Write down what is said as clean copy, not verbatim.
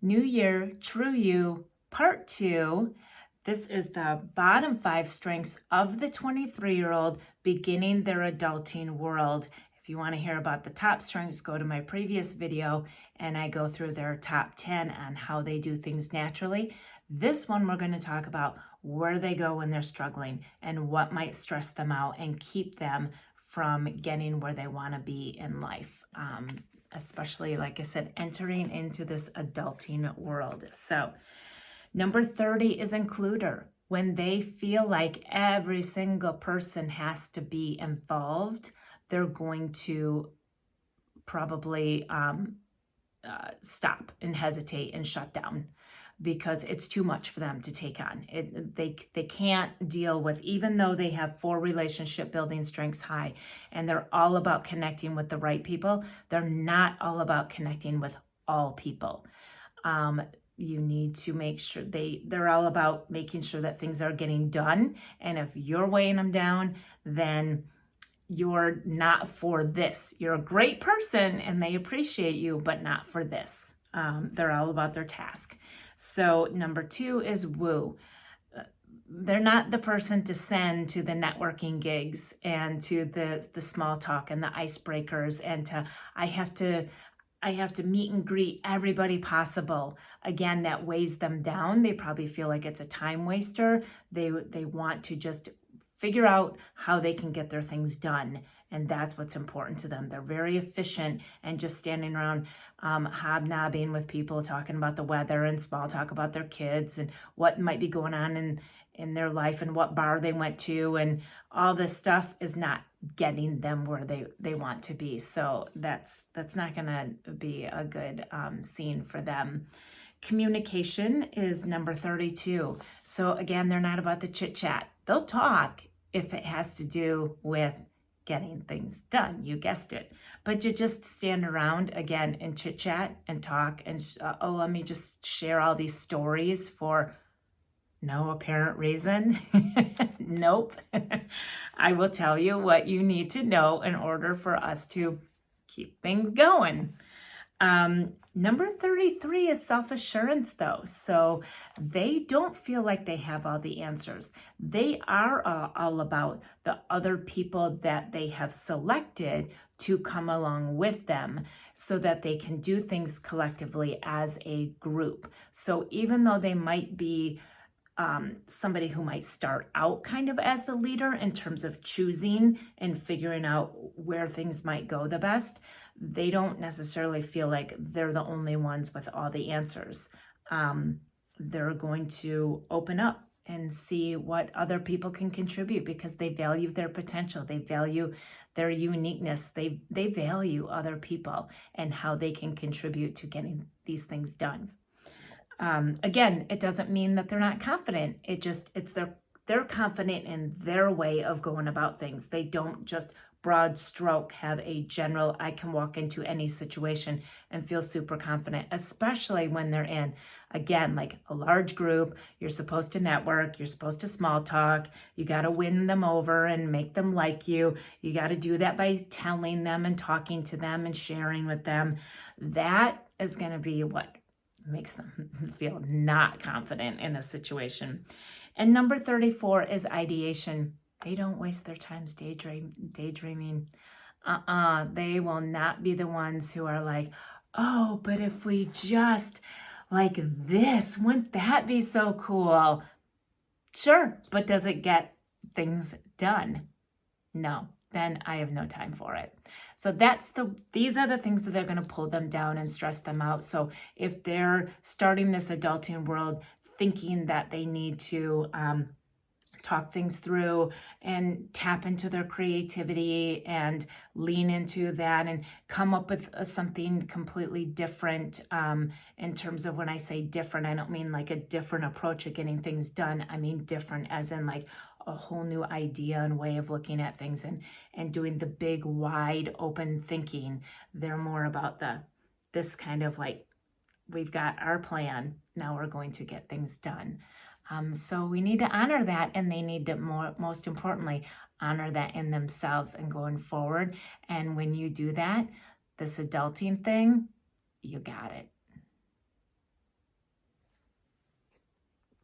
New Year, True You, Part 2. This is the bottom 5 strengths of the 23-year-old beginning their adulting world. If you want to hear about the top strengths, go to my previous video and I go through their top 10 on how they do things naturally. This one, we're going to talk about where they go when they're struggling and what might stress them out and keep them from getting where they want to be in life. Especially, like I said, entering into this adulting world. So number 30 is includer. When they feel like every single person has to be involved, they're going to probably stop and hesitate and shut down because it's too much for them to take on. They can't deal with, even though they have 4 relationship building strengths high and they're all about connecting with the right people, they're not all about connecting with all people. You need to make sure they're all about making sure that things are getting done. And if you're weighing them down, then you're not for this. You're a great person and they appreciate you, but not for this. They're all about their task. So number 2 is woo. They're not the person to send to the networking gigs and to the small talk and the icebreakers and to, I have to meet and greet everybody possible. Again, that weighs them down. They probably feel like it's a time waster. They want to just figure out how they can get their things done. And that's what's important to them. They're very efficient and just standing around hobnobbing with people, talking about the weather and small talk about their kids and what might be going on in their life and what bar they went to. And all this stuff is not getting them where they want to be. So that's not going to be a good scene for them. Communication is number 32. So again, they're not about the chit chat. They'll talk if it has to do with getting things done. You guessed it. But you just stand around again and chit chat and talk and let me just share all these stories for no apparent reason. Nope. I will tell you what you need to know in order for us to keep things going. Number 33 is self-assurance though. So they don't feel like they have all the answers. They are all about the other people that they have selected to come along with them so that they can do things collectively as a group. So even though they might be somebody who might start out kind of as the leader in terms of choosing and figuring out where things might go the best, they don't necessarily feel like they're the only ones with all the answers. They're going to open up and see what other people can contribute because they value their potential. They value their uniqueness. They value other people and how they can contribute to getting these things done. Again, it doesn't mean that they're not confident. They're confident in their way of going about things. They don't just broad stroke have a general, I can walk into any situation and feel super confident, especially when they're in, again, like a large group. You're supposed to network. You're supposed to small talk. You got to win them over and make them like you. You got to do that by telling them and talking to them and sharing with them. That is going to be what makes them feel not confident in a situation. And number 34 is ideation. They don't waste their time daydreaming. They will not be the ones who are like, oh, but if we just like this, wouldn't that be so cool? Sure, but does it get things done? No. Then I have no time for it. So these are the things that they're going to pull them down and stress them out. So if they're starting this adulting world thinking that they need to talk things through and tap into their creativity and lean into that and come up with something completely different in terms of, when I say different, I don't mean like a different approach of getting things done. I mean different as in like a whole new idea and way of looking at things and doing the big, wide open thinking. They're more about this kind of like, we've got our plan, now we're going to get things done. So we need to honor that, and they need to, most importantly, honor that in themselves and going forward. And when you do that, this adulting thing, you got it.